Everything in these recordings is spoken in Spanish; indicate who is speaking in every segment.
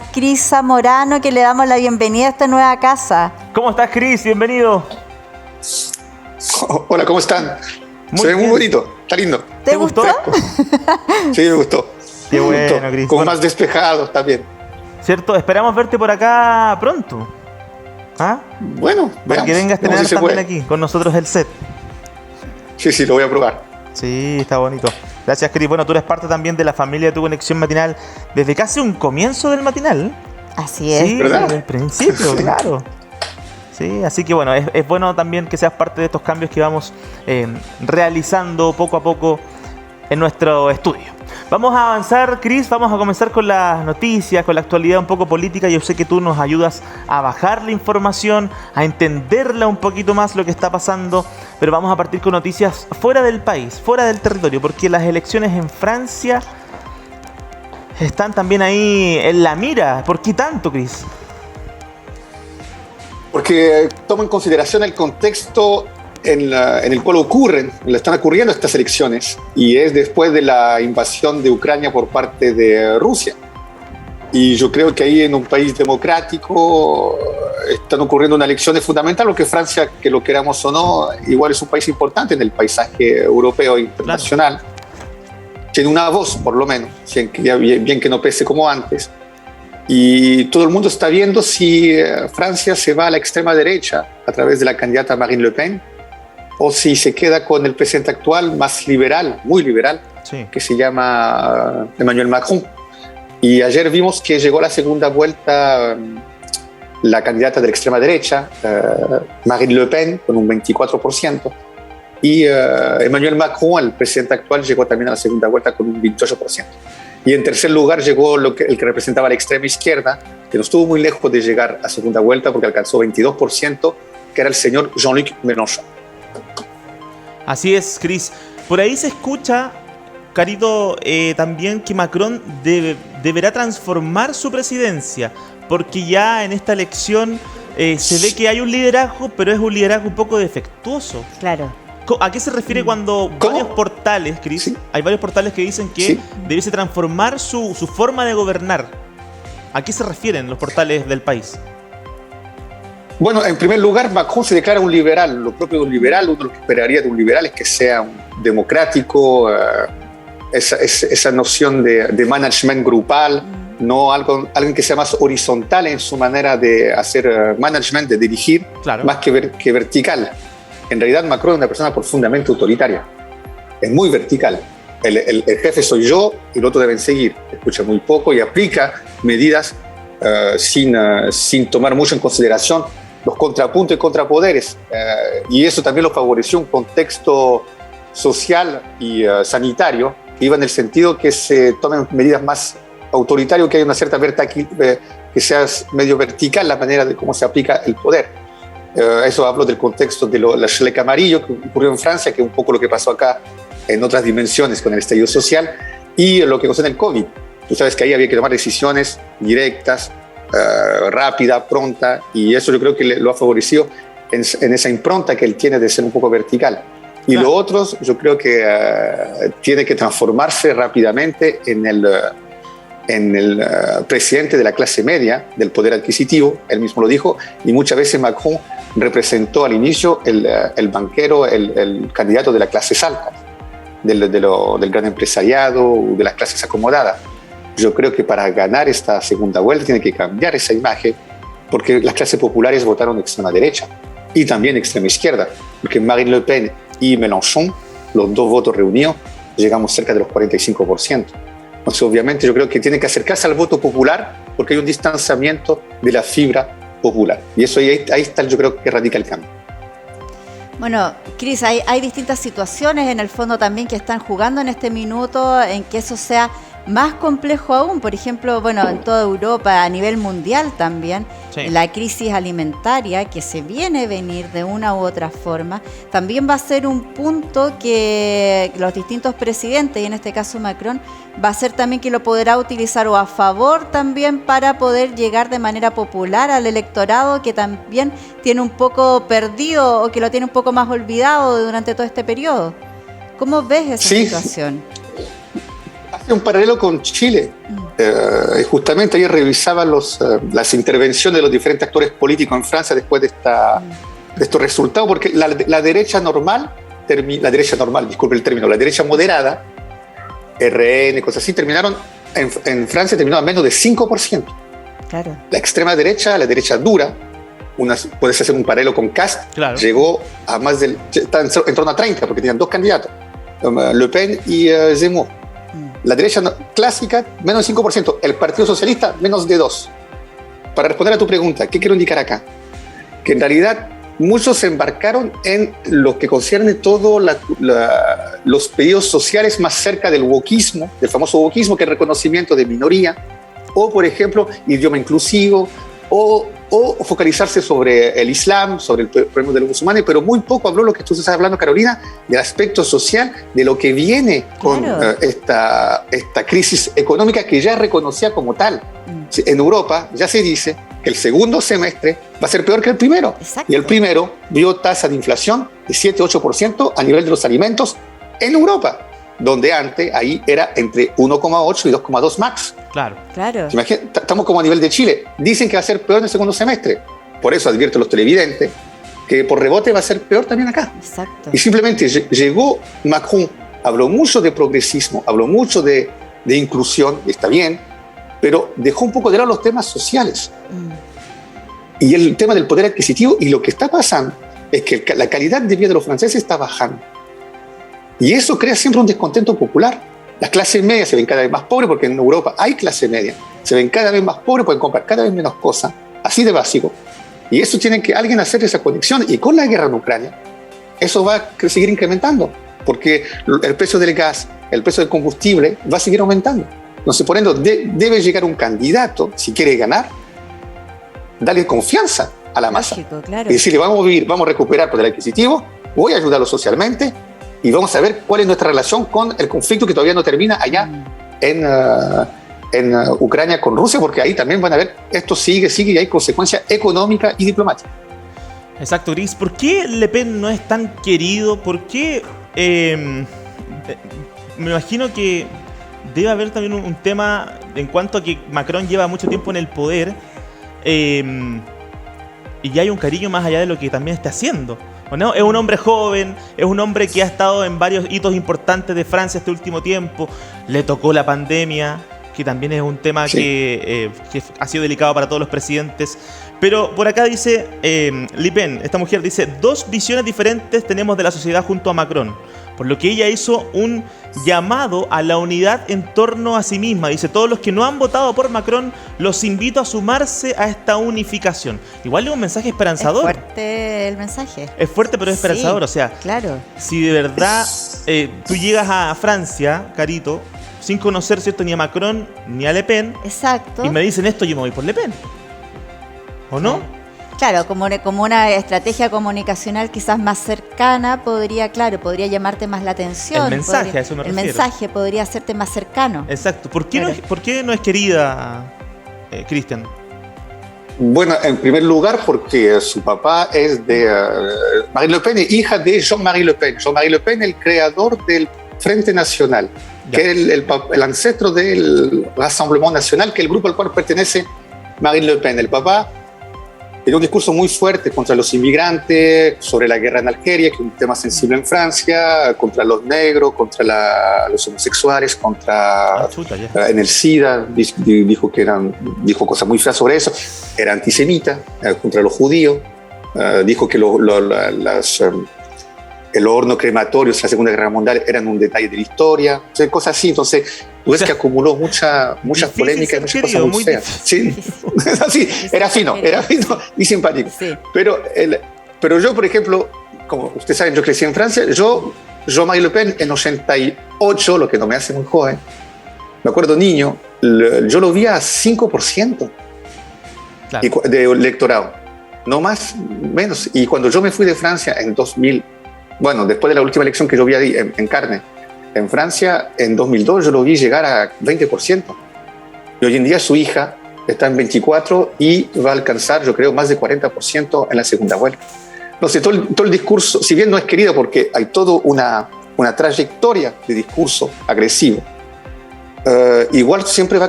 Speaker 1: es Cris Zamorano, que le damos la bienvenida a esta nueva casa.
Speaker 2: ¿Cómo estás, Cris? Bienvenido.
Speaker 3: Hola, ¿cómo están? Se ve muy bonito, está lindo.
Speaker 1: ¿Te gustó?
Speaker 3: Sí, me gustó.
Speaker 2: Qué bueno, Cris.
Speaker 3: Como más despejado, está bien.
Speaker 2: ¿Cierto? Esperamos verte por acá pronto. ¿Ah?
Speaker 3: Bueno,
Speaker 2: para que vengas a tener también aquí con nosotros el set.
Speaker 3: Sí, lo voy a probar.
Speaker 2: Sí, está bonito. Gracias, Cris. Bueno, tú eres parte también de la familia de Tu Conexión Matinal desde casi un comienzo del matinal.
Speaker 1: Así es.
Speaker 2: Sí,
Speaker 3: ¿verdad?
Speaker 2: Desde el principio, claro. Sí, así que bueno, es bueno también que seas parte de estos cambios que vamos realizando poco a poco en nuestro estudio. Vamos a avanzar, Cris, vamos a comenzar con las noticias, con la actualidad un poco política. Yo sé que tú nos ayudas a bajar la información, a entenderla un poquito más lo que está pasando, pero vamos a partir con noticias fuera del país, fuera del territorio, porque las elecciones en Francia están también ahí en la mira. ¿Por qué tanto, Cris?
Speaker 3: Porque toma en consideración el contexto en el cual están ocurriendo estas elecciones, y es después de la invasión de Ucrania por parte de Rusia. Y yo creo que ahí, en un país democrático, están ocurriendo unas elecciones fundamentales, porque Francia, que lo queramos o no, igual es un país importante en el paisaje europeo e internacional. Claro. Tiene una voz, por lo menos, bien que no pese como antes. Y todo el mundo está viendo si Francia se va a la extrema derecha a través de la candidata Marine Le Pen, o si se queda con el presidente actual más liberal, muy liberal, sí, que se llama Emmanuel Macron. Y ayer vimos que llegó a la segunda vuelta la candidata de la extrema derecha, Marine Le Pen, con un 24%, y Emmanuel Macron, el presidente actual, llegó también a la segunda vuelta con un 28%. Y en tercer lugar llegó el que representaba la extrema izquierda, que no estuvo muy lejos de llegar a segunda vuelta porque alcanzó 22%, que era el señor Jean-Luc Mélenchon.
Speaker 2: Así es, Cris. Por ahí se escucha, Carito, también que Macron deberá transformar su presidencia, porque ya en esta elección se ve que hay un liderazgo, pero es un liderazgo un poco defectuoso.
Speaker 1: Claro.
Speaker 2: ¿A qué se refiere cuando varios portales, Cris, sí, hay varios portales que dicen que debiese transformar su forma de gobernar? ¿A qué se refieren los portales del país?
Speaker 3: Bueno, en primer lugar, Macron se declara un liberal. Lo propio de un liberal, uno lo que esperaría de un liberal es que sea un democrático, esa noción de management grupal, no alguien que sea más horizontal en su manera de hacer management, de dirigir, claro, más que vertical. En realidad, Macron es una persona profundamente autoritaria. Es muy vertical. El jefe soy yo y el otro deben seguir. Escucha muy poco y aplica medidas sin tomar mucho en consideración los contrapuntos y contrapoderes. Y eso también lo favoreció un contexto social y sanitario que iba en el sentido que se tomen medidas más autoritarias, que hay una cierta que sea medio vertical la manera de cómo se aplica el poder. Eso hablo del contexto de la chaleca amarillo que ocurrió en Francia, que es un poco lo que pasó acá en otras dimensiones con el estallido social, y lo que pasó en el COVID. Tú sabes que ahí había que tomar decisiones directas, rápida, pronta, y eso yo creo que lo ha favorecido en esa impronta que él tiene de ser un poco vertical. Y claro, lo otro, yo creo que tiene que transformarse rápidamente en el presidente de la clase media, del poder adquisitivo. Él mismo lo dijo, y muchas veces Macron representó al inicio el banquero, el candidato de las clases altas, del gran empresariado, de las clases acomodadas. Yo creo que para ganar esta segunda vuelta tiene que cambiar esa imagen, porque las clases populares votaron de extrema derecha y también extrema izquierda, porque Marine Le Pen y Mélenchon, los dos votos reunidos, llegamos cerca de los 45%. Entonces, obviamente, yo creo que tiene que acercarse al voto popular, porque hay un distanciamiento de la fibra popular. Y eso ahí está, yo creo que radica el cambio.
Speaker 1: Bueno, Cris, hay distintas situaciones en el fondo también que están jugando en este minuto en que eso sea más complejo aún. Por ejemplo, bueno, en toda Europa, a nivel mundial también, sí, la crisis alimentaria que se viene a venir de una u otra forma, también va a ser un punto que los distintos presidentes, y en este caso Macron, va a ser también que lo podrá utilizar o a favor también para poder llegar de manera popular al electorado que también tiene un poco perdido o que lo tiene un poco más olvidado durante todo este periodo. ¿Cómo ves esa situación?
Speaker 3: Hace un paralelo con Chile. Justamente ayer revisaba las intervenciones de los diferentes actores políticos en Francia después de estos resultados, porque la derecha normal, disculpe el término, la derecha moderada, RN, cosas así, en Francia terminó a menos de 5%.
Speaker 1: Claro.
Speaker 3: La extrema derecha, la derecha dura, puedes hacer un paralelo con Cast, claro, llegó a está en torno a 30, porque tenían 2 candidatos, Le Pen y Zemmour. La derecha clásica, menos de 5%. El Partido Socialista, menos de 2%. Para responder a tu pregunta, ¿qué quiero indicar acá? Que en realidad muchos se embarcaron en lo que concierne todos los pedidos sociales más cerca del wokismo, del famoso wokismo, que es el reconocimiento de minoría, o, por ejemplo, idioma inclusivo, o focalizarse sobre el Islam, sobre el problema de los musulmanes, pero muy poco habló lo que tú estás hablando, Carolina, del aspecto social, de lo que viene con esta crisis económica que ya reconocía como tal. En Europa ya se dice que el segundo semestre va a ser peor que el primero.
Speaker 1: Exacto.
Speaker 3: Y el primero vio tasa de inflación de 7-8% a nivel de los alimentos en Europa, donde antes ahí era entre 1,8 y 2,2 max.
Speaker 2: Claro.
Speaker 3: Estamos como a nivel de Chile. Dicen que va a ser peor en el segundo semestre. Por eso advierto a los televidentes que por rebote va a ser peor también acá.
Speaker 1: Exacto.
Speaker 3: Y simplemente llegó Macron, habló mucho de progresismo, habló mucho de inclusión, y está bien, pero dejó un poco de lado los temas sociales. Y el tema del poder adquisitivo, y lo que está pasando es que la calidad de vida de los franceses está bajando. Y eso crea siempre un descontento popular. Las clases medias se ven cada vez más pobres, porque en Europa hay clase media. Se ven cada vez más pobres, pueden comprar cada vez menos cosas, así de básico. Y eso tiene que alguien hacer esa conexión. Y con la guerra en Ucrania, eso va a seguir incrementando, porque el precio del gas, el precio del combustible va a seguir aumentando. Entonces, por ende, debe llegar un candidato, si quiere ganar, darle confianza a la masa.
Speaker 1: Lógico, claro.
Speaker 3: Y decirle, vamos a recuperar poder adquisitivo, voy a ayudarlo socialmente, y vamos a ver cuál es nuestra relación con el conflicto que todavía no termina allá en Ucrania con Rusia, porque ahí también van a ver, esto sigue y hay consecuencias económicas y diplomáticas.
Speaker 2: Exacto, Gris. ¿Por qué Le Pen no es tan querido? ¿Por qué? Me imagino que debe haber también un tema en cuanto a que Macron lleva mucho tiempo en el poder y ya hay un cariño más allá de lo que también está haciendo. ¿No? Es un hombre joven, es un hombre que ha estado en varios hitos importantes de Francia este último tiempo. Le tocó la pandemia, que también es un tema que ha sido delicado para todos los presidentes. Pero por acá dice Le Pen, esta mujer dice, 2 visiones diferentes tenemos de la sociedad junto a Macron, por lo que ella hizo un llamado a la unidad en torno a sí misma. Dice, todos los que no han votado por Macron, los invito a sumarse a esta unificación. Igual es un mensaje esperanzador.
Speaker 1: Es fuerte el mensaje.
Speaker 2: Es fuerte, pero es esperanzador.
Speaker 1: Sí,
Speaker 2: o sea,
Speaker 1: claro.
Speaker 2: Si de verdad tú llegas a Francia, Carito, sin conocer, ¿cierto?, ni a Macron ni a Le Pen.
Speaker 1: Exacto.
Speaker 2: Y me dicen esto, yo me voy por Le Pen. ¿O no?
Speaker 1: Claro, como una estrategia comunicacional quizás más cercana podría llamarte más la atención.
Speaker 2: El mensaje, a eso me refiero.
Speaker 1: El mensaje podría hacerte más cercano.
Speaker 2: Exacto. ¿Por qué no es querida, Cristian?
Speaker 3: Bueno, en primer lugar porque su papá es de Marine Le Pen, hija de Jean-Marie Le Pen. Jean-Marie Le Pen, el creador del Frente Nacional, que es el ancestro del Rassemblement National, que es el grupo al cual pertenece Marine Le Pen. El papá tiene un discurso muy fuerte contra los inmigrantes, sobre la guerra en Algeria, que es un tema sensible en Francia, contra los negros, contra los homosexuales, en el SIDA, dijo cosas muy feas sobre eso, era antisemita, contra los judíos, dijo que el horno crematorio de la Segunda Guerra Mundial eran un detalle de la historia, o sea, cosas así. Entonces, tú ves que acumuló muchas polémicas y muchas cosas muy feas. Sí, así, era fino y simpático. Sí. Pero yo, por ejemplo, como ustedes saben, yo crecí en Francia, Jean-Marie Le Pen en 88, lo que no me hace muy joven, me acuerdo niño, yo lo vi a 5% de electorado, no más, menos. Y cuando yo me fui de Francia en 2000, bueno, después de la última elección que yo vi ahí en carne, en Francia, en 2002 yo lo vi llegar a 20%. Y hoy en día su hija está en 24% y va a alcanzar, yo creo, más de 40% en la segunda vuelta. Entonces, todo el discurso, si bien no es querido porque hay toda una trayectoria de discurso agresivo, igual siempre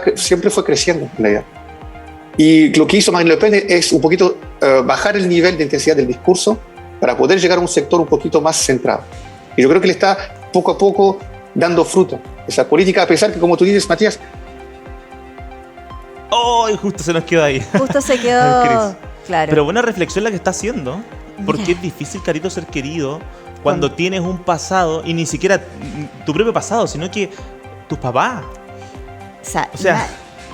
Speaker 3: fue creciendo en realidad. Y lo que hizo Marine Le Pen es un poquito bajar el nivel de intensidad del discurso para poder llegar a un sector un poquito más centrado. Y yo creo que le está poco a poco dando fruto esa política, a pesar que, como tú dices, Matías...
Speaker 2: ¡Oh! Y justo se nos quedó ahí.
Speaker 1: Justo se quedó, claro.
Speaker 2: Pero buena reflexión la que está haciendo, porque
Speaker 1: Mira.
Speaker 2: es difícil, Carito, ser querido cuando tienes un pasado, y ni siquiera tu propio pasado, sino que tus papás.
Speaker 1: O sea,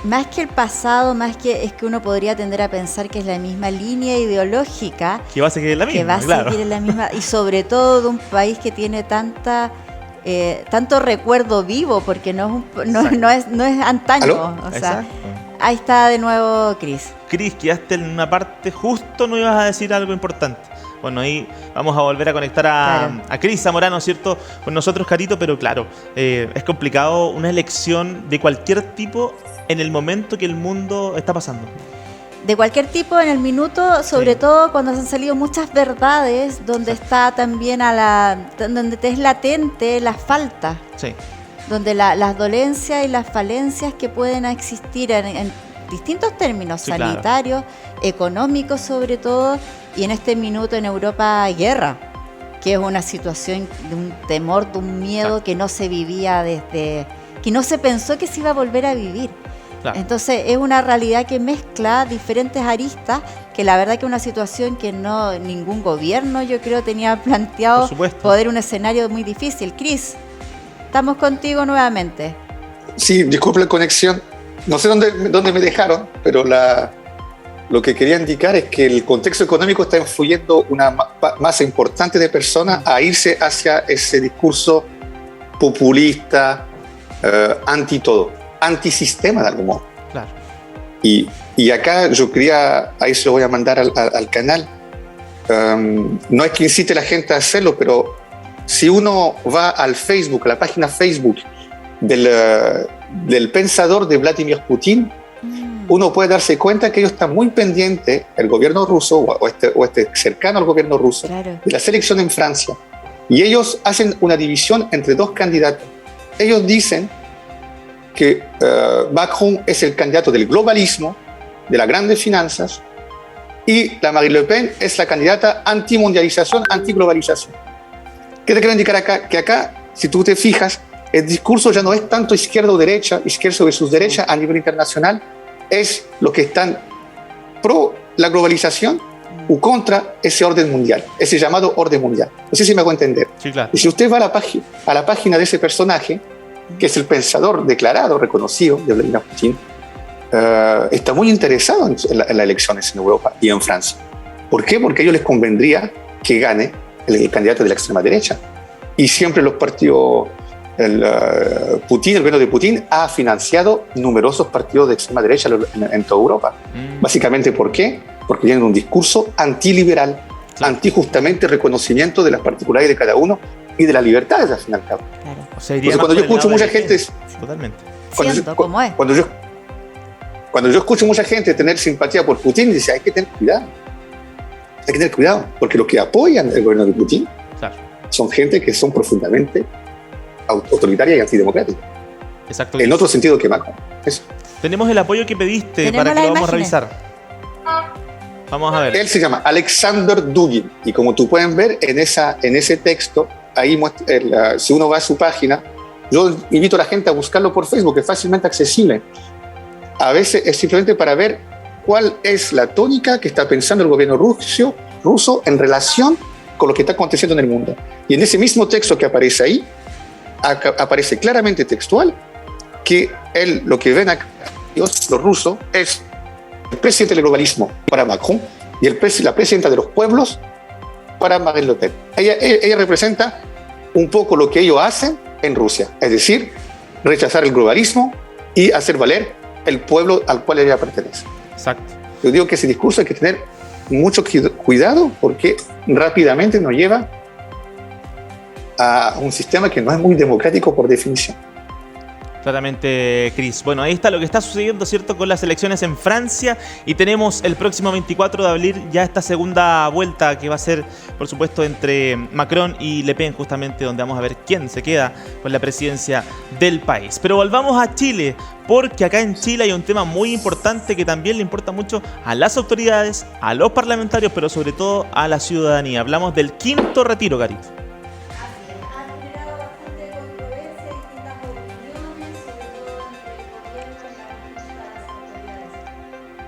Speaker 1: más que el pasado, más que es que uno podría tender a pensar que es la misma línea ideológica
Speaker 2: Que va a seguir en la misma,
Speaker 1: que va a
Speaker 2: claro.
Speaker 1: seguir en la misma, y sobre todo de un país que tiene tanto recuerdo vivo, porque no es antaño.
Speaker 3: ¿Aló?
Speaker 1: O sea,
Speaker 2: Exacto.
Speaker 1: ahí está de nuevo Cris.
Speaker 2: Cris, quedaste en una parte justo, no ibas a decir algo importante. Bueno, ahí vamos a volver a conectar a Cris Zamorano, ¿cierto? Con nosotros, Carito, pero claro, es complicado una elección de cualquier tipo en el momento que el mundo está pasando.
Speaker 1: De cualquier tipo en el minuto, sobre todo cuando han salido muchas verdades, donde está también donde te es latente la falta,
Speaker 2: Sí,
Speaker 1: donde las dolencias y las falencias que pueden existir en distintos términos,
Speaker 2: Sí, claro.
Speaker 1: sanitarios, económicos sobre todo, y en este minuto en Europa guerra, que es una situación de un temor, de un miedo
Speaker 2: Claro.
Speaker 1: que no se vivía que no se pensó que se iba a volver a vivir.
Speaker 2: claro.
Speaker 1: Entonces es una realidad que mezcla diferentes aristas, que la verdad que es una situación que ningún gobierno, yo creo, tenía planteado
Speaker 2: Por supuesto.
Speaker 1: poder un escenario muy difícil. Cris, estamos contigo nuevamente.
Speaker 3: Sí, disculpe la conexión. No sé dónde me dejaron, pero lo que quería indicar es que el contexto económico está influyendo una masa importante de personas a irse hacia ese discurso populista, anti-todo, antisistema de algún modo.
Speaker 2: Claro.
Speaker 3: Y acá yo quería, ahí se lo voy a mandar al canal, no es que incite a la gente a hacerlo, pero si uno va al Facebook, a la página Facebook del pensador de Vladimir Putin, uno puede darse cuenta que ellos están muy pendientes, el gobierno ruso o este cercano al gobierno ruso,
Speaker 1: Claro.
Speaker 3: de la selección en Francia. Y ellos hacen una división entre dos candidatos. Ellos dicen que Macron es el candidato del globalismo, de las grandes finanzas, y la Marine Le Pen es la candidata antimundialización, antiglobalización. ¿Qué te quiero indicar acá? Que acá, si tú te fijas, el discurso ya no es tanto izquierda o derecha, izquierda versus derecha a nivel internacional, es los que están pro la globalización o contra ese orden mundial, ese llamado orden mundial. No sé si me hago entender.
Speaker 2: Sí, claro.
Speaker 3: Y si usted va a la página de ese personaje, que es el pensador declarado, reconocido de Vladimir Putin, está muy interesado en las elecciones en Europa y en Francia. ¿Por qué? Porque a ellos les convendría que gane el candidato de la extrema derecha. Y siempre los partidos, el gobierno de Putin ha financiado numerosos partidos de extrema derecha en toda Europa. Básicamente, ¿por qué? Porque tienen un discurso antiliberal, anti justamente reconocimiento de las particularidades de cada uno y de las libertades, al fin y al cabo.
Speaker 1: Claro.
Speaker 2: O sea, iría
Speaker 3: Entonces,
Speaker 2: más
Speaker 3: cuando yo
Speaker 2: por el
Speaker 3: escucho
Speaker 2: lado de
Speaker 3: mucha
Speaker 2: la
Speaker 3: gente...
Speaker 2: izquierda. Totalmente.
Speaker 1: Siento cómo es.
Speaker 3: Cuando yo escucho mucha gente tener simpatía por Putin, dice, hay que tener cuidado. Hay que tener cuidado, porque los que apoyan el gobierno de Putin
Speaker 2: Claro.
Speaker 3: son gente que son profundamente autoritaria y antidemocrática.
Speaker 2: Exacto.
Speaker 3: En otro sentido que Macron. Eso.
Speaker 2: Tenemos el apoyo que pediste
Speaker 1: Tenemos
Speaker 2: para que
Speaker 1: las
Speaker 2: lo vamos a
Speaker 1: imágenes.
Speaker 2: revisar. Vamos a ver.
Speaker 3: Él se llama Alexander Dugin, y como tú pueden ver en ese texto, ahí muestra, si uno va a su página, yo invito a la gente a buscarlo por Facebook, es fácilmente accesible. A veces es simplemente para ver cuál es la tónica que está pensando el gobierno ruso en relación con lo que está aconteciendo en el mundo. Y en ese mismo texto que aparece ahí, aparece claramente textual que lo que ven acá los rusos es el presidente del globalismo para Macron y la presidenta de los pueblos para Marine Le Pen. Ella representa un poco lo que ellos hacen en Rusia, es decir, rechazar el globalismo y hacer valer el pueblo al cual ella pertenece.
Speaker 2: Exacto.
Speaker 3: Yo digo que ese discurso hay que tener mucho cuidado porque rápidamente nos lleva a un sistema que no es muy democrático por definición.
Speaker 2: Claramente, Cris. Bueno, ahí está lo que está sucediendo, ¿cierto?, con las elecciones en Francia, y tenemos el próximo 24 de abril ya esta segunda vuelta que va a ser, por supuesto, entre Macron y Le Pen, justamente donde vamos a ver quién se queda con la presidencia del país. Pero volvamos a Chile, porque acá en Chile hay un tema muy importante que también le importa mucho a las autoridades, a los parlamentarios, pero sobre todo a la ciudadanía. Hablamos del quinto retiro, Carito.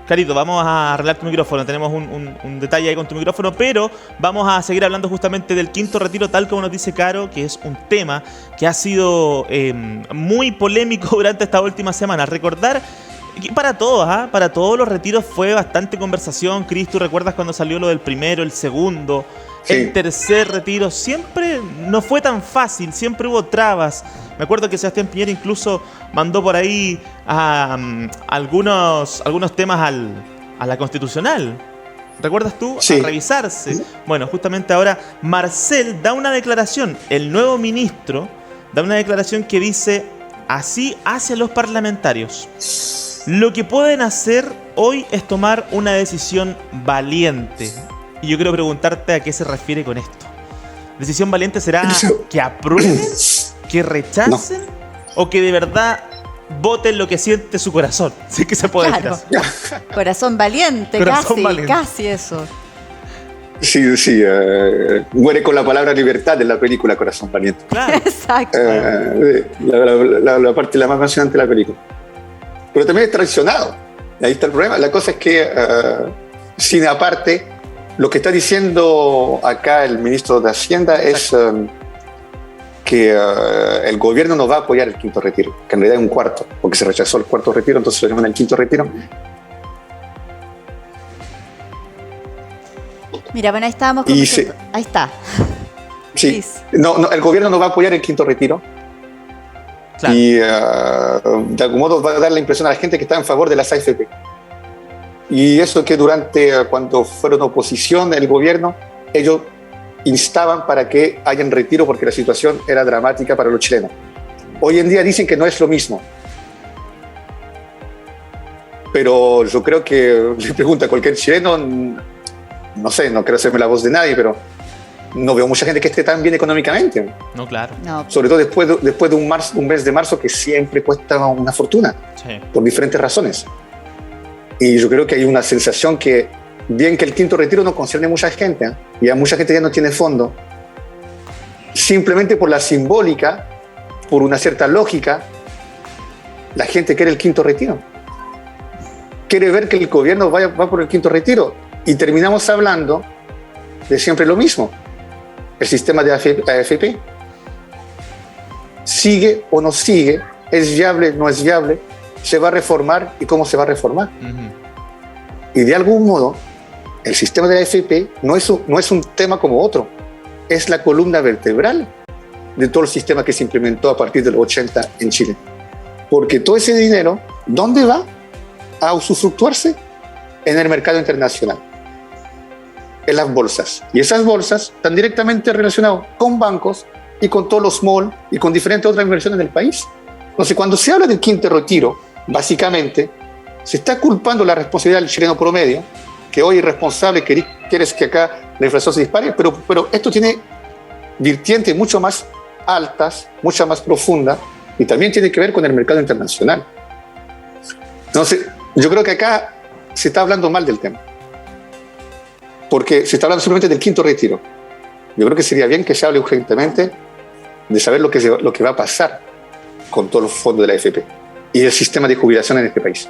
Speaker 2: Carito, vamos a arreglar tu micrófono, tenemos un detalle ahí con tu micrófono, pero vamos a seguir hablando justamente del quinto retiro, tal como nos dice Caro, que es un tema que ha sido muy polémico durante esta última semana. Recordar que para todos los retiros fue bastante conversación. Cris, ¿tú recuerdas cuando salió lo del primero, el segundo, sí, el tercer retiro? Siempre no fue tan fácil, siempre hubo trabas. Me acuerdo que Sebastián Piñera incluso mandó por ahí algunos temas a la Constitucional. ¿Recuerdas tú?
Speaker 3: Sí.
Speaker 2: A revisarse. Sí. Bueno, justamente ahora Marcel da una declaración, el nuevo ministro da una declaración que dice así hacia los parlamentarios: lo que pueden hacer hoy es tomar una decisión valiente. Y yo quiero preguntarte a qué se refiere con esto. ¿Decisión valiente será que aprueben, que rechacen, o que de verdad voten lo que siente su corazón? Sí, que se puede decir así.
Speaker 1: Corazón valiente, casi eso.
Speaker 3: Sí, muere con la palabra libertad en la película Corazón Valiente.
Speaker 2: Claro.
Speaker 1: Exacto.
Speaker 3: La parte la más emocionante de la película. Pero también es traicionado. Ahí está el problema. La cosa es que, sin aparte, lo que está diciendo acá el ministro de Hacienda es que el gobierno no va a apoyar el quinto retiro, que en realidad es un cuarto, porque se rechazó el cuarto retiro, entonces lo llaman el quinto retiro.
Speaker 1: Mira, bueno, ahí estábamos ahí está.
Speaker 3: Sí. No, el gobierno no va a apoyar el quinto retiro. Claro. Y de algún modo va a dar la impresión a la gente que está en favor de las AFP. Y eso que cuando fueron oposición el gobierno, ellos instaban para que hayan retiro porque la situación era dramática para los chilenos. Hoy en día dicen que no es lo mismo. Pero yo creo que le pregunta a cualquier chileno, no sé, no quiero hacerme la voz de nadie, pero no veo mucha gente que esté tan bien económicamente.
Speaker 2: No, claro. No.
Speaker 3: Sobre todo después de un mes de marzo que siempre cuesta una fortuna, sí, por diferentes razones. Y yo creo que hay una sensación que, bien que el quinto retiro no concierne a mucha gente, y a mucha gente ya no tiene fondo, simplemente por la simbólica, por una cierta lógica, la gente quiere el quinto retiro. Quiere ver que el gobierno va por el quinto retiro. Y terminamos hablando de siempre lo mismo. El sistema de AFP sigue o no sigue, es viable, no es viable, se va a reformar y cómo se va a reformar. Uh-huh. Y de algún modo, el sistema de AFP no es un tema como otro, es la columna vertebral de todo el sistema que se implementó a partir de los 80 en Chile. Porque todo ese dinero, ¿dónde va a usufructuarse? En el mercado internacional, en las bolsas. Y esas bolsas están directamente relacionadas con bancos y con todos los malls y con diferentes otras inversiones del país. Entonces, cuando se habla del quinto retiro, básicamente se está culpando la responsabilidad del chileno promedio, que hoy es responsable, quieres que acá la inflación se dispare, pero esto tiene vertientes mucho más altas, mucho más profundas, y también tiene que ver con el mercado internacional. Entonces, yo creo que acá se está hablando mal del tema, porque se está hablando simplemente del quinto retiro. Yo creo que sería bien que se hable urgentemente de saber lo que va a pasar con todos los fondos de la AFP y el sistema de jubilación en este país.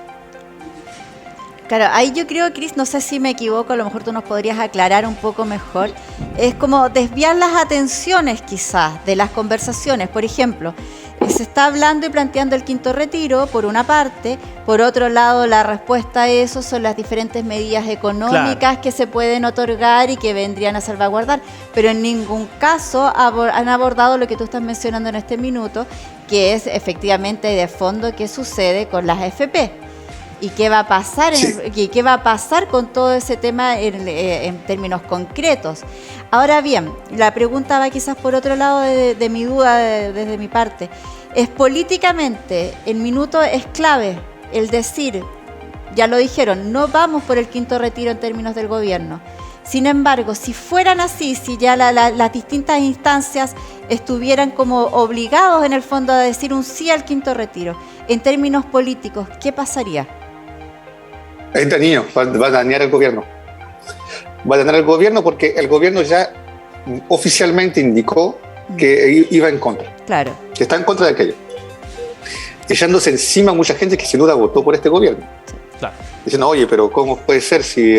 Speaker 1: Claro, ahí yo creo, Cris, no sé si me equivoco, a lo mejor tú nos podrías aclarar un poco mejor. Es como desviar las atenciones quizás de las conversaciones. Por ejemplo, se está hablando y planteando el quinto retiro, por una parte. Por otro lado, la respuesta a eso son las diferentes medidas económicas, claro, que se pueden otorgar y que vendrían a salvaguardar. Pero en ningún caso han abordado lo que tú estás mencionando en este minuto, que es efectivamente de fondo qué sucede con las AFP. ¿Y qué va a pasar? Sí. ¿Qué va a pasar con todo ese tema en términos concretos? Ahora bien, la pregunta va quizás por otro lado de mi duda, desde mi parte. es políticamente, el minuto es clave, el decir, ya lo dijeron, no vamos por el quinto retiro en términos del gobierno. Sin embargo, si fueran así, si ya las distintas instancias estuvieran como obligados en el fondo a decir un sí al quinto retiro, en términos políticos, ¿qué pasaría?
Speaker 3: Es dañino, va a dañar al gobierno. Va a dañar al gobierno porque el gobierno ya oficialmente indicó que iba en contra.
Speaker 1: Claro.
Speaker 3: Que está en contra de aquello. Echándose encima a mucha gente que sin duda votó por este gobierno.
Speaker 2: Claro.
Speaker 3: Diciendo, oye, pero ¿cómo puede ser si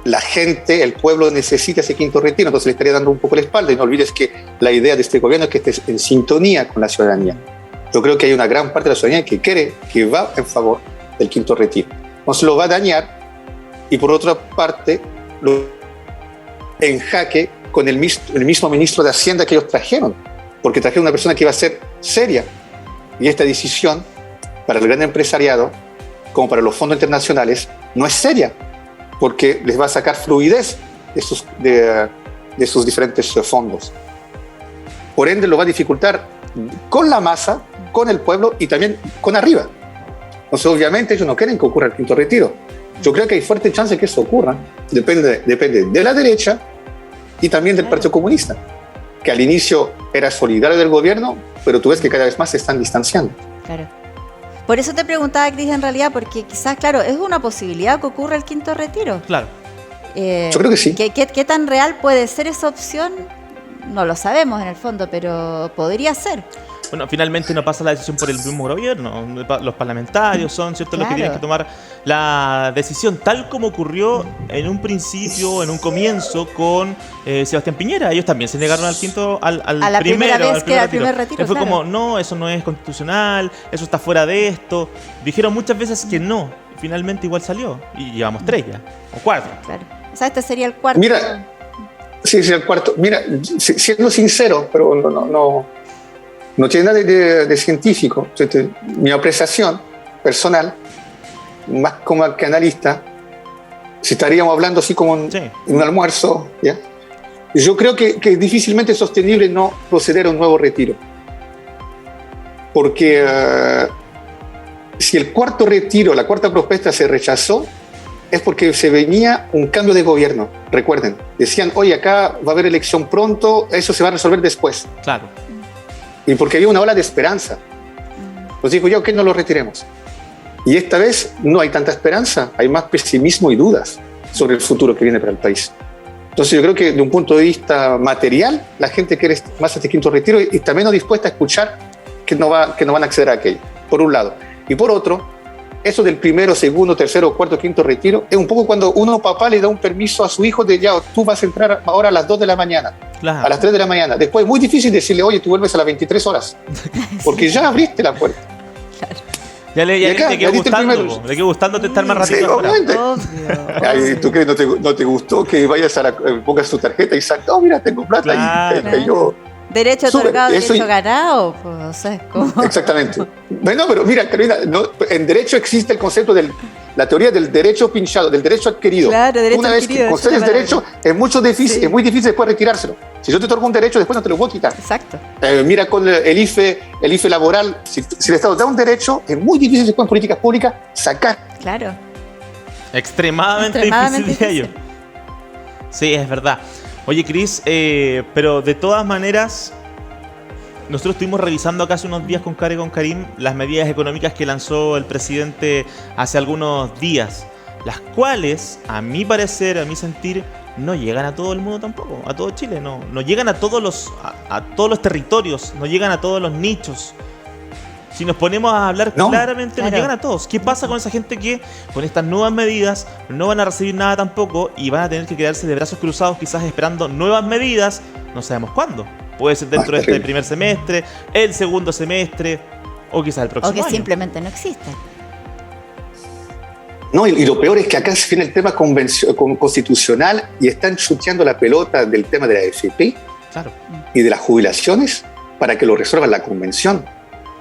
Speaker 3: la gente, el pueblo necesita ese quinto retiro? Entonces le estaría dando un poco la espalda. Y no olvides que la idea de este gobierno es que estés en sintonía con la ciudadanía. Yo creo que hay una gran parte de la ciudadanía que quiere, que va en favor del quinto retiro. Entonces lo va a dañar y por otra parte lo en jaque con el mismo ministro de Hacienda que ellos trajeron, porque trajeron una persona que iba a ser seria. Y esta decisión para el gran empresariado, como para los fondos internacionales, no es seria, porque les va a sacar fluidez de sus diferentes fondos. Por ende, lo va a dificultar con la masa, con el pueblo y también con arriba. Entonces, obviamente, ellos no quieren que ocurra el quinto retiro. Yo creo que hay fuerte chance de que eso ocurra. Depende de la derecha y también del Partido Comunista, que al inicio era solidario del gobierno, pero tú ves que cada vez más se están distanciando.
Speaker 1: Claro. Por eso te preguntaba, Cris, en realidad, porque quizás, claro, es una posibilidad que ocurra el quinto retiro.
Speaker 2: Claro.
Speaker 3: Yo creo que sí.
Speaker 1: ¿Qué tan real puede ser esa opción? No lo sabemos en el fondo, pero podría ser.
Speaker 2: Bueno, finalmente no pasa la decisión por el mismo gobierno. Los parlamentarios son, ¿cierto?, los que tienen que tomar la decisión, tal como ocurrió en un principio, en un comienzo, con Sebastián Piñera. Ellos también se negaron al quinto, al primer retiro. Fue como, no, eso no es constitucional, eso está fuera de esto. Dijeron muchas veces que no. Finalmente igual salió. Y llevamos 3 ya, o 4.
Speaker 1: Claro. O sea, este sería el cuarto.
Speaker 3: Mira, sí, el cuarto. Mira, siendo sincero, pero no tiene nada de científico. Mi apreciación personal, más como que analista, si estaríamos hablando así como en un almuerzo, ¿ya? Yo creo que difícilmente es sostenible no proceder a un nuevo retiro. Porque si el cuarto retiro, la cuarta propuesta se rechazó, es porque se venía un cambio de gobierno. Recuerden, decían, oye, acá va a haber elección pronto, eso se va a resolver después.
Speaker 2: Claro.
Speaker 3: Y porque había una ola de esperanza. Pues digo yo, que no lo retiremos. Y esta vez no hay tanta esperanza, hay más pesimismo y dudas sobre el futuro que viene para el país. Entonces yo creo que de un punto de vista material, la gente quiere más este quinto retiro y está menos dispuesta a escuchar que no van a acceder a aquello, por un lado. Y por otro, eso del primero, segundo, tercero, cuarto, quinto retiro, es un poco cuando uno, papá, le da un permiso a su hijo de ya, tú vas a entrar ahora a las 2 de la mañana, claro, a las 3 de la mañana. Después es muy difícil decirle, oye, tú vuelves a las 23 horas, porque ya abriste la puerta.
Speaker 2: Claro. Ya le quedó gustando estar más ratito afuera.
Speaker 3: Ay, ¿tú crees no te gustó que vayas pongas tu tarjeta y salgas, oh, mira, tengo plata, claro, y yo...
Speaker 1: Derecho otorgado, derecho ganado, pues, o sea, ¿cómo?
Speaker 3: Exactamente. Bueno, pero mira, Carolina, en derecho existe el concepto de la teoría del derecho pinchado, del derecho adquirido. Claro, derecho Una vez adquirido, que concedes derecho, es muy difícil después retirárselo. Si yo te otorgo un derecho, después no te lo puedo quitar.
Speaker 1: Exacto.
Speaker 3: Mira con el IFE laboral, si el Estado da un derecho, es muy difícil después en políticas públicas sacar.
Speaker 1: Claro.
Speaker 2: Extremadamente difícil de ello. Sí, es verdad. Oye, Cris, pero de todas maneras, nosotros estuvimos revisando acá hace unos días con Karim las medidas económicas que lanzó el presidente hace algunos días, las cuales, a mi parecer, a mi sentir, no llegan a todo el mundo tampoco, a todo Chile, no llegan a todos los territorios, no llegan a todos los nichos. Si nos ponemos a hablar claramente, nos llegan a todos. ¿Qué pasa con esa gente que con estas nuevas medidas no van a recibir nada tampoco y van a tener que quedarse de brazos cruzados quizás esperando nuevas medidas? No sabemos cuándo. Puede ser dentro de este primer semestre, el segundo semestre o quizás el próximo año.
Speaker 1: O que simplemente no existen.
Speaker 3: No, y lo peor es que acá se viene el tema constitucional y están chuteando la pelota del tema de la AFP y de las jubilaciones para que lo resuelva la convención.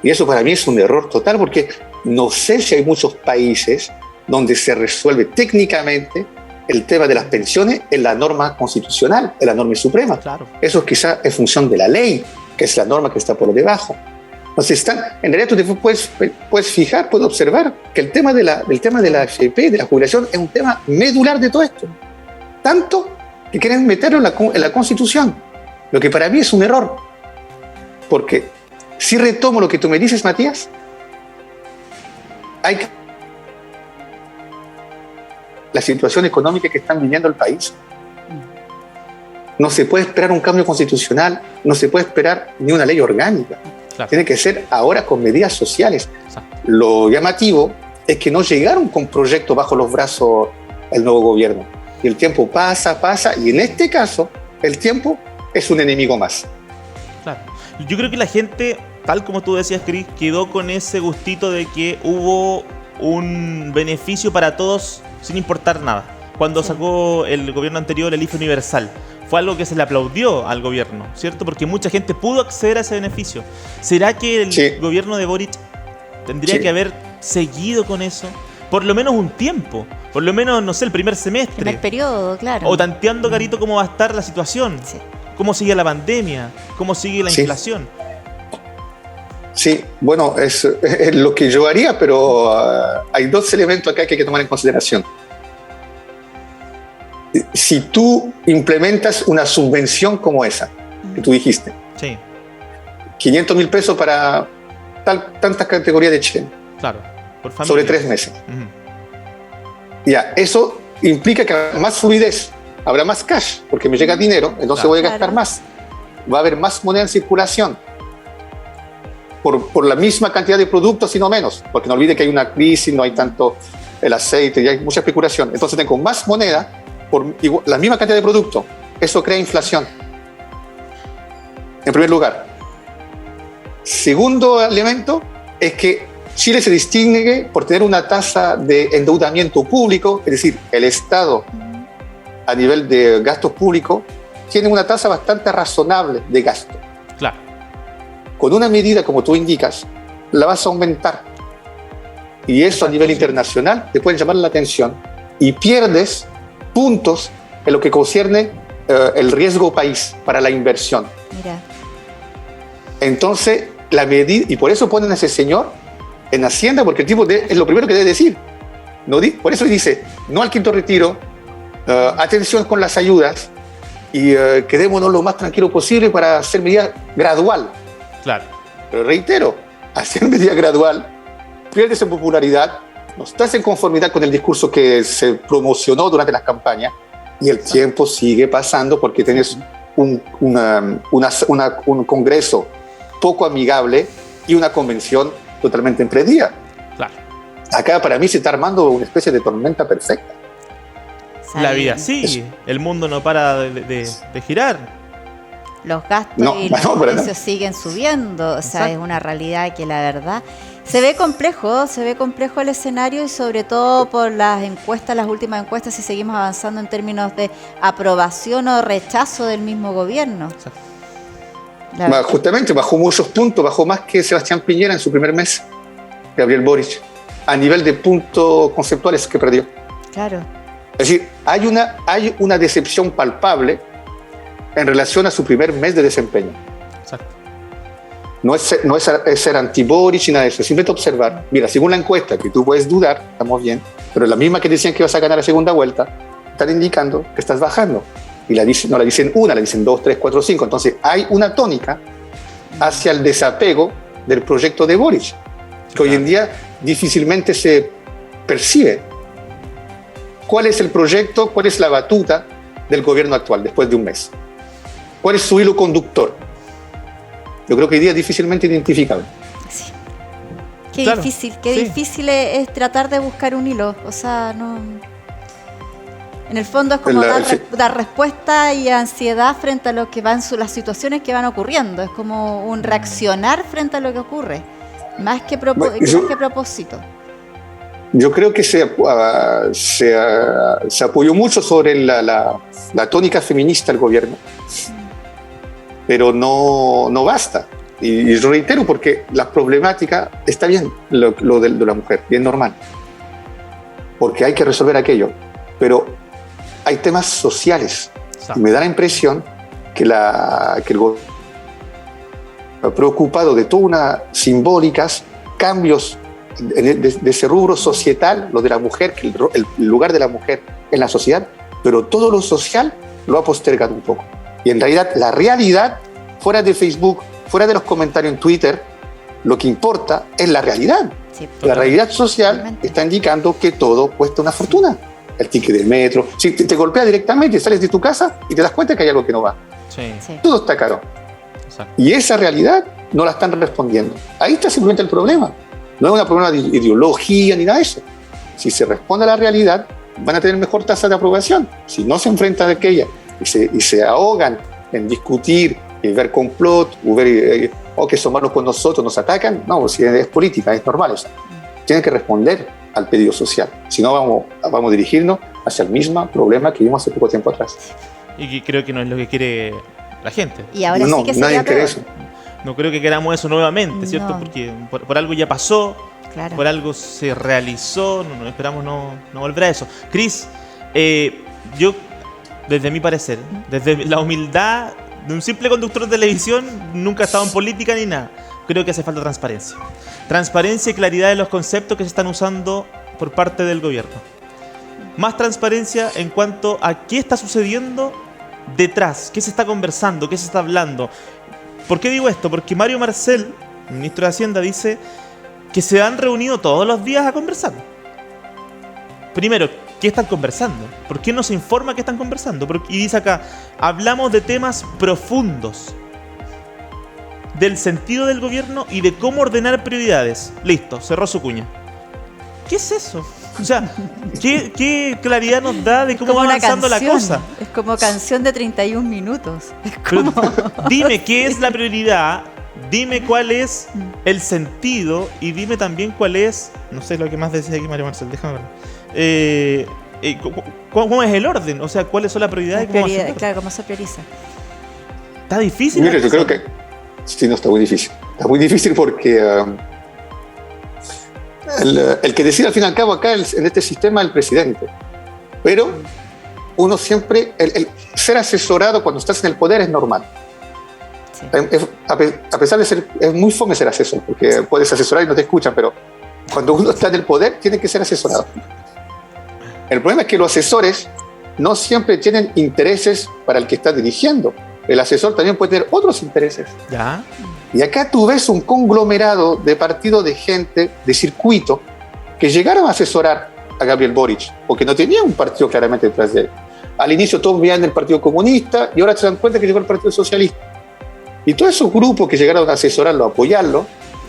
Speaker 3: Y eso para mí es un error total porque no sé si hay muchos países donde se resuelve técnicamente el tema de las pensiones en la norma constitucional, en la norma suprema. Claro. Eso quizás es función de la ley, que es la norma que está por debajo. Entonces, en realidad tú te puedes fijar, puedes observar que el tema de la AFP, de la jubilación, es un tema medular de todo esto. Tanto que quieren meterlo en la Constitución, lo que para mí es un error. Porque si retomo lo que tú me dices, Matías, hay que la situación económica que están viviendo el país. No se puede esperar un cambio constitucional, no se puede esperar ni una ley orgánica. Claro. Tiene que ser ahora con medidas sociales. Exacto. Lo llamativo es que no llegaron con proyectos bajo los brazos el nuevo gobierno. Y el tiempo pasa, y en este caso, el tiempo es un enemigo más.
Speaker 2: Claro. Yo creo que la gente, tal como tú decías, Cris, quedó con ese gustito de que hubo un beneficio para todos sin importar nada. Cuando sacó el gobierno anterior el IFE universal, fue algo que se le aplaudió al gobierno, ¿cierto? Porque mucha gente pudo acceder a ese beneficio. ¿Será que el gobierno de Boric tendría que haber seguido con eso? Por lo menos un tiempo, por lo menos, no sé, el primer semestre.
Speaker 1: Primer periodo, claro.
Speaker 2: O tanteando, Carito, cómo va a estar la situación, cómo sigue la pandemia, cómo sigue la inflación.
Speaker 3: Sí, bueno, es lo que yo haría, pero hay dos elementos acá que hay que tomar en consideración. Si tú implementas una subvención como esa, que tú dijiste, 500.000 pesos para tantas categorías de Chile,
Speaker 2: claro, por familia,
Speaker 3: sobre 3 meses. Ya, eso implica que habrá más fluidez, habrá más cash, porque me llega dinero, entonces voy a gastar más. Va a haber más moneda en circulación. Por la misma cantidad de productos y no menos, porque no olvide que hay una crisis, no hay tanto el aceite, y hay mucha especulación. Entonces tengo más moneda por la misma cantidad de productos. Eso crea inflación. En primer lugar. Segundo elemento es que Chile se distingue por tener una tasa de endeudamiento público, es decir, el Estado a nivel de gastos públicos tiene una tasa bastante razonable de gasto.
Speaker 2: Claro.
Speaker 3: Con una medida, como tú indicas, la vas a aumentar. Y eso a nivel internacional te puede llamar la atención y pierdes puntos en lo que concierne el riesgo país para la inversión.
Speaker 1: Mira.
Speaker 3: Entonces, la medida, y por eso ponen a ese señor en Hacienda, porque el tipo es lo primero que debe decir. Por eso dice, no al quinto retiro, atención con las ayudas y quedémonos lo más tranquilo posible para hacer medida gradual.
Speaker 2: Claro.
Speaker 3: Pero reitero, hacer medida gradual, pierdes en popularidad, no estás en conformidad con el discurso que se promocionó durante las campañas y el tiempo sigue pasando porque tienes un congreso poco amigable y una convención totalmente emprendida.
Speaker 2: Claro.
Speaker 3: Acá para mí se está armando una especie de tormenta perfecta.
Speaker 2: La vida sigue, el mundo no para de girar.
Speaker 1: Los gastos y los precios siguen subiendo, o sea, es una realidad que la verdad se ve complejo el escenario y sobre todo por las encuestas, las últimas encuestas, si seguimos avanzando en términos de aprobación o rechazo del mismo gobierno.
Speaker 3: Justamente, bajó muchos puntos, bajó más que Sebastián Piñera en su primer mes, Gabriel Boric, a nivel de puntos conceptuales que perdió.
Speaker 1: Claro.
Speaker 3: Es decir, hay una decepción palpable en relación a su primer mes de desempeño.
Speaker 2: Exacto.
Speaker 3: No es ser anti-Boric ni nada de eso, es simplemente observar. Mira, según la encuesta, que tú puedes dudar, estamos bien, pero la misma que decían que vas a ganar la segunda vuelta, están indicando que estás bajando. Y no la dicen una, la dicen 2, 3, 4, 5. Entonces hay una tónica hacia el desapego del proyecto de Boric, que hoy en día difícilmente se percibe. ¿Cuál es el proyecto? ¿Cuál es la batuta del gobierno actual después de un mes? ¿Cuál es su hilo conductor? Yo creo que hoy día es difícilmente identificable.
Speaker 1: Sí. Qué difícil es tratar de buscar un hilo. O sea, no. En el fondo es como dar respuesta y ansiedad frente a lo que van las situaciones que van ocurriendo. Es como un reaccionar frente a lo que ocurre, más que propósito.
Speaker 3: Yo creo que se apoyó mucho sobre la tónica feminista del gobierno, pero no basta. Y reitero, porque la problemática está bien, lo de la mujer, bien normal, porque hay que resolver aquello, pero hay temas sociales. Y me da la impresión que el gobierno preocupado de todas unas simbólicas, cambios de ese rubro societal, lo de la mujer, el lugar de la mujer en la sociedad, pero todo lo social lo ha postergado un poco. Y en realidad, la realidad, fuera de Facebook, fuera de los comentarios en Twitter, lo que importa es la realidad.
Speaker 1: Sí,
Speaker 3: la realidad social está indicando que todo cuesta una fortuna. El ticket del metro, si te golpea directamente, sales de tu casa y te das cuenta que hay algo que no va.
Speaker 2: Sí.
Speaker 1: sí.
Speaker 3: Todo está caro.
Speaker 2: Exacto.
Speaker 3: Y esa realidad no la están respondiendo. Ahí está simplemente el problema. No es un problema de ideología ni nada de eso. Si se responde a la realidad, van a tener mejor tasa de aprobación. Si no se enfrentan a aquella y se ahogan en discutir, en ver complot, o ver que son malos con nosotros, nos atacan, no, si es política, es normal eso. Tienen que responder al pedido social. Si no, vamos a dirigirnos hacia el mismo problema que vimos hace poco tiempo atrás.
Speaker 2: Y que creo que no es lo que quiere la gente.
Speaker 1: Y ahora
Speaker 3: no,
Speaker 1: sí que
Speaker 3: nadie
Speaker 1: sería
Speaker 3: quiere
Speaker 1: peor.
Speaker 3: eso.
Speaker 2: No creo que queramos eso nuevamente, ¿cierto?
Speaker 1: No.
Speaker 2: Porque por algo ya pasó,
Speaker 1: Claro.
Speaker 2: por algo se realizó, no esperamos no volver a eso. Cris, yo, desde mi parecer, desde la humildad de un simple conductor de televisión, nunca he estado en política ni nada. Creo que hace falta transparencia. Transparencia y claridad de los conceptos que se están usando por parte del gobierno. Más transparencia en cuanto a qué está sucediendo detrás, qué se está conversando, qué se está hablando. ¿Por qué digo esto? Porque Mario Marcel, ministro de Hacienda, dice que se han reunido todos los días a conversar. Primero, ¿qué están conversando? ¿Por qué no se informa qué están conversando? Y dice acá, hablamos de temas profundos, del sentido del gobierno y de cómo ordenar prioridades. Listo, cerró su cuña. ¿Qué es eso? O sea, ¿qué claridad nos da de cómo va avanzando la cosa?
Speaker 1: Es como canción de 31 minutos. Es
Speaker 2: Pero
Speaker 1: como...
Speaker 2: dime qué es la prioridad, dime cuál es el sentido y dime también cuál es, no sé lo que más decía aquí Mario Marcel, déjame ver. ¿Cómo es el orden? O sea, ¿cuáles son las prioridades?
Speaker 1: Claro, cómo se prioriza.
Speaker 2: Está difícil.
Speaker 3: Mira, yo creo que sí, no, está muy difícil. Está muy difícil porque el que decide al fin y al cabo acá en este sistema es el presidente. Pero uno siempre, el ser asesorado cuando estás en el poder es normal.
Speaker 1: Sí.
Speaker 3: A pesar de ser, es muy fome ser asesor, porque puedes asesorar y no te escuchan, pero cuando uno está en el poder tiene que ser asesorado. El problema es que los asesores no siempre tienen intereses para el que está dirigiendo. El asesor también puede tener otros intereses.
Speaker 2: Ya.
Speaker 3: Y acá tú ves un conglomerado de partidos de gente, de circuito, que llegaron a asesorar a Gabriel Boric, porque no tenía un partido claramente detrás de él. Al inicio todos veían el Partido Comunista y ahora se dan cuenta que llegó el Partido Socialista. Y todos esos grupos que llegaron a asesorarlo, a apoyarlo,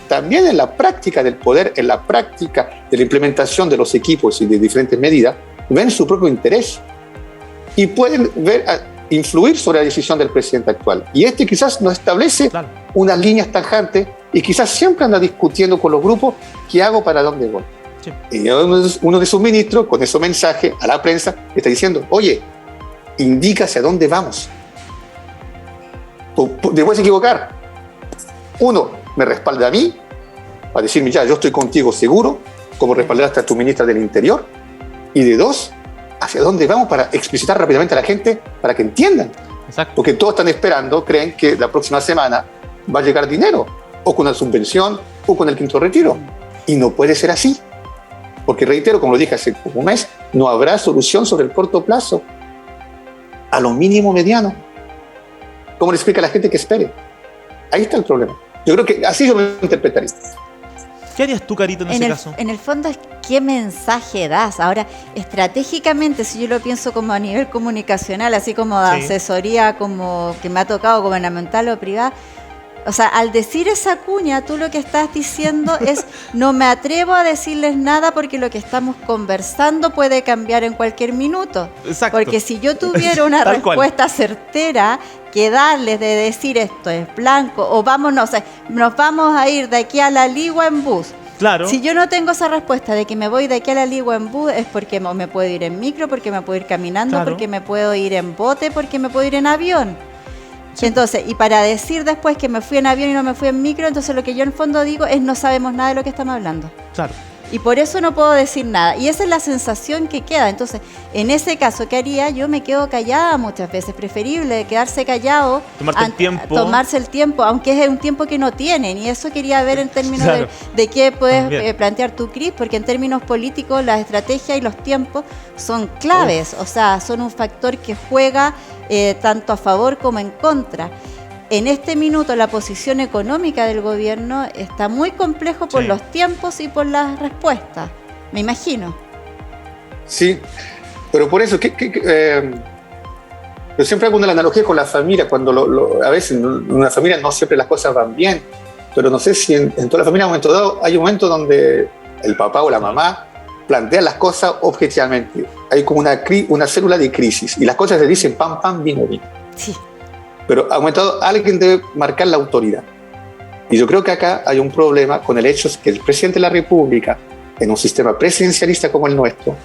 Speaker 3: también en la práctica del poder, en la práctica de la implementación de los equipos y de diferentes medidas, ven su propio interés y pueden influir sobre la decisión del presidente actual. Y quizás no establece unas líneas tajantes y quizás siempre anda discutiendo con los grupos qué hago, para dónde voy. Sí. Y uno de sus ministros, con ese mensaje a la prensa, está diciendo, oye, indica hacia dónde vamos. Te puedes equivocar. Uno, me respalda a mí, para decirme ya, yo estoy contigo seguro, como respaldaste a tu ministra del Interior. Y de dos, hacia dónde vamos para explicitar rápidamente a la gente para que entiendan.
Speaker 2: Exacto.
Speaker 3: Porque todos están esperando, creen que la próxima semana va a llegar dinero, o con la subvención, o con el quinto retiro. Y no puede ser así. Porque reitero, como lo dije hace como un mes, no habrá solución sobre el corto plazo. A lo mínimo mediano. ¿Cómo le explica a la gente que espere? Ahí está el problema. Yo creo que así yo lo interpretaría.
Speaker 2: ¿Qué harías tú, Carito, en ese caso?
Speaker 1: En el fondo es qué mensaje das. Ahora, estratégicamente, si yo lo pienso como a nivel comunicacional, así como de asesoría, como que me ha tocado gubernamental o privada, o sea, al decir esa cuña, tú lo que estás diciendo es, no me atrevo a decirles nada porque lo que estamos conversando puede cambiar en cualquier minuto.
Speaker 2: Exacto.
Speaker 1: Porque si yo tuviera una respuesta certera que darles de decir esto es blanco o vámonos, nos vamos a ir de aquí a la Ligua en bus.
Speaker 2: Claro.
Speaker 1: Si yo no tengo esa respuesta de que me voy de aquí a la Ligua en bus, es porque me puedo ir en micro, porque me puedo ir caminando, porque me puedo ir en bote, porque me puedo ir en avión. Sí. Entonces, y para decir después que me fui en avión y no me fui en micro, entonces lo que yo en el fondo digo es no sabemos nada de lo que estamos hablando.
Speaker 2: Claro.
Speaker 1: y por eso no puedo decir nada. Y esa es la sensación que queda. Entonces, en ese caso, ¿qué haría? Yo me quedo callada muchas veces. Preferible quedarse callado, tomarse el tiempo, aunque es un tiempo que no tienen. Y eso quería ver en términos de qué puedes plantear tu, Cris, porque en términos políticos la estrategia y los tiempos son claves. O sea, son un factor que juega tanto a favor como en contra. En este minuto la posición económica del gobierno está muy complejo por los tiempos y por las respuestas, me imagino.
Speaker 3: Sí, pero por eso, yo siempre hago una analogía con la familia, cuando a veces en una familia no siempre las cosas van bien, pero no sé si en toda la familia hay un momento donde el papá o la mamá plantean las cosas objetivamente. Hay como una célula de crisis y las cosas se dicen pam, pam, vino, vino.
Speaker 1: Sí.
Speaker 3: Pero ha aumentado, alguien debe marcar la autoridad. Y yo creo que acá hay un problema con el hecho de que el presidente de la República, en un sistema presidencialista como el nuestro,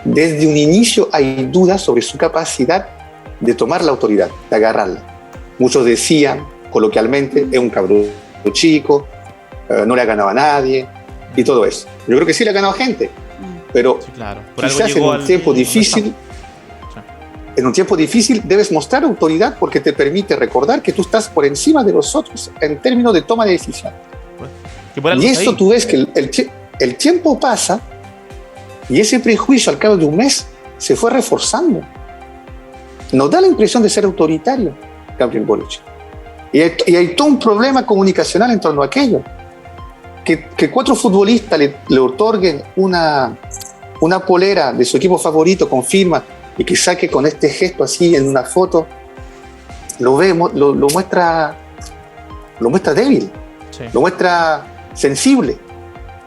Speaker 3: desde un inicio hay dudas sobre su capacidad de tomar la autoridad, de agarrarla. Muchos decían, coloquialmente, es un cabrón chico, no le ha ganado a nadie, y todo eso. Yo creo que sí le ha ganado a gente, pero
Speaker 2: sí, claro.
Speaker 3: Quizás en un tiempo difícil... En un tiempo difícil debes mostrar autoridad porque te permite recordar que tú estás por encima de los otros en términos de toma de decisión. Y eso tú ves que el tiempo pasa y ese prejuicio al cabo de un mes se fue reforzando. Nos da la impresión de ser autoritario, Gabriel Boric. Y hay todo un problema comunicacional en torno a aquello. Que 4 futbolistas le otorguen una polera de su equipo favorito con firma y que saque con este gesto así en una foto, lo muestra débil, lo muestra sensible,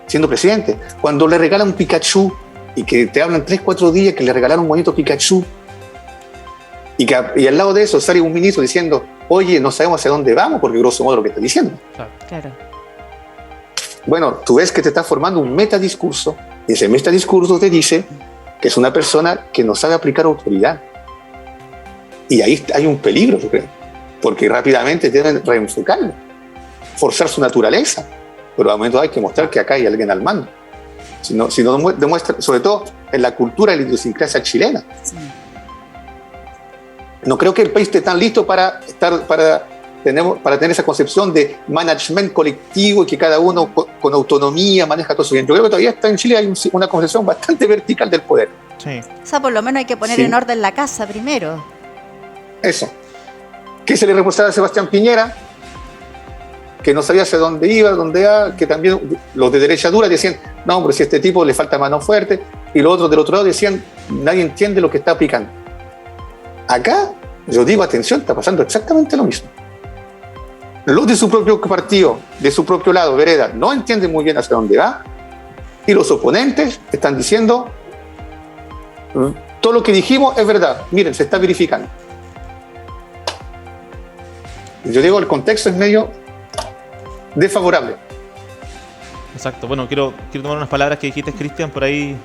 Speaker 3: siendo presidente. Cuando le regalan un Pikachu y que te hablan 3-4 días que le regalaron un bonito Pikachu y al lado de eso sale un ministro diciendo, oye, no sabemos hacia dónde vamos, porque grosso modo lo que está diciendo.
Speaker 1: Claro.
Speaker 3: Bueno, tú ves que te está formando un metadiscurso y ese metadiscurso te dice que es una persona que no sabe aplicar autoridad. Y ahí hay un peligro, yo creo, porque rápidamente deben reenfocarlo, forzar su naturaleza, pero al momento hay que mostrar que acá hay alguien al mando. Si no demuestra, sobre todo en la cultura y la idiosincrasia chilena. No creo que el país esté tan listo para tener esa concepción de management colectivo y que cada uno con autonomía maneja todo su bien. Yo creo que todavía en Chile hay una concepción bastante vertical del poder.
Speaker 2: Sí.
Speaker 1: O sea, por lo menos hay que poner en orden la casa primero.
Speaker 3: Eso. ¿Qué se le reprochaba a Sebastián Piñera? Que no sabía hacia dónde iba, que también los de derecha dura decían, no, pero si a este tipo le falta mano fuerte, y los otros del otro lado decían, nadie entiende lo que está aplicando. Acá, yo digo, atención, está pasando exactamente lo mismo. Los de su propio partido, de su propio lado, vereda, no entienden muy bien hacia dónde va, y los oponentes están diciendo, todo lo que dijimos es verdad, miren, se está verificando. Yo digo, el contexto es medio desfavorable.
Speaker 2: Exacto. Bueno, quiero tomar unas palabras que dijiste, Cristian, por ahí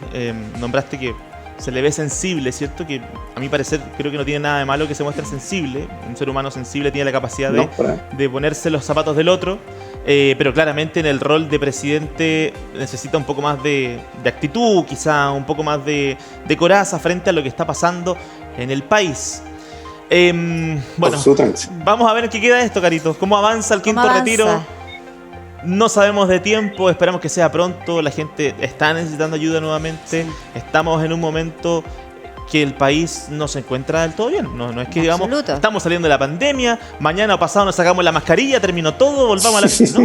Speaker 2: nombraste que se le ve sensible, ¿cierto? Que a mi parecer creo que no tiene nada de malo que se muestre sensible. Un ser humano sensible tiene la capacidad de ponerse los zapatos del otro, pero claramente en el rol de presidente necesita un poco más de actitud, quizá un poco más de coraza frente a lo que está pasando en el país. Bueno, vamos a ver en qué queda esto, Caritos. ¿Cómo avanza el quinto retiro? No sabemos de tiempo, esperamos que sea pronto. La gente está necesitando ayuda nuevamente. Estamos en un momento que el país no se encuentra del todo bien. No es que digamos, estamos saliendo de la pandemia, mañana o pasado nos sacamos la mascarilla, terminó todo, volvamos a la...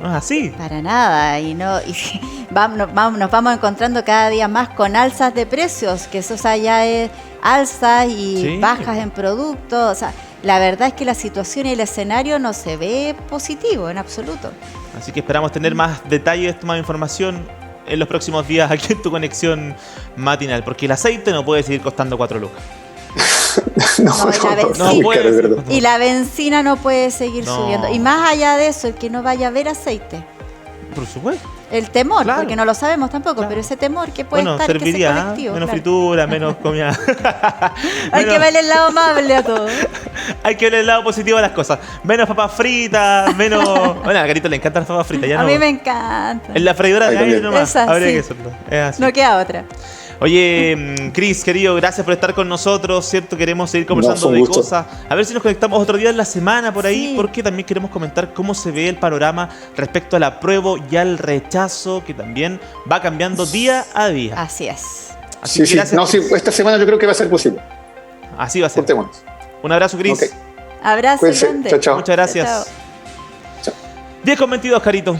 Speaker 2: No es así.
Speaker 1: Para nada. Nos vamos encontrando cada día más con alzas de precios, que eso ya es alzas y bajas en productos. O sea, la verdad es que la situación y el escenario no se ve positivo en absoluto.
Speaker 2: Así que esperamos tener más detalles, más información en los próximos días aquí en tu conexión matinal, porque el aceite no puede seguir costando 4 lucas.
Speaker 1: No puede. Y la benzina no puede seguir subiendo. Y más allá de eso, el que no vaya a haber aceite.
Speaker 2: Por supuesto.
Speaker 1: El temor,
Speaker 2: Claro.
Speaker 1: porque no lo sabemos tampoco,
Speaker 2: Claro.
Speaker 1: pero ese temor que puede
Speaker 2: Bueno,
Speaker 1: estar que
Speaker 2: serviría,
Speaker 1: sea colectivo.
Speaker 2: menos
Speaker 1: claro.
Speaker 2: fritura, menos comida.
Speaker 1: Hay que ver el lado amable a todo.
Speaker 2: Hay que ver el lado positivo de las cosas. Menos papas fritas, menos... Bueno, a Carito le encantan las papas fritas. Ya
Speaker 1: A
Speaker 2: no...
Speaker 1: mí me encanta.
Speaker 2: En la freidora de
Speaker 3: Ahí
Speaker 2: aire
Speaker 3: también.
Speaker 2: nomás.
Speaker 1: Esa,
Speaker 2: Habría
Speaker 1: sí.
Speaker 2: que hacerlo. Es así.
Speaker 1: No queda otra.
Speaker 2: Oye, Cris, querido, gracias por estar con nosotros, ¿cierto? Queremos seguir conversando
Speaker 3: fue un
Speaker 2: de
Speaker 3: gusto.
Speaker 2: cosas. A ver si nos conectamos otro día en la semana por ahí,
Speaker 1: Sí.
Speaker 2: porque también queremos comentar cómo se ve el panorama respecto al apruebo y al rechazo, que también va cambiando día a día.
Speaker 1: Así es.
Speaker 2: Así
Speaker 3: Sí,
Speaker 2: que
Speaker 3: sí.
Speaker 2: gracias.
Speaker 3: No, sí, esta semana yo creo que va a ser posible.
Speaker 2: Así va a ser.
Speaker 3: Portémonos.
Speaker 2: Un abrazo, Cris.
Speaker 3: Ok.
Speaker 1: Abrazo
Speaker 3: Cuídense.
Speaker 1: grande.
Speaker 3: Chao, chao.
Speaker 2: Muchas gracias.
Speaker 1: Chao, chao.
Speaker 2: 10:22, Carito.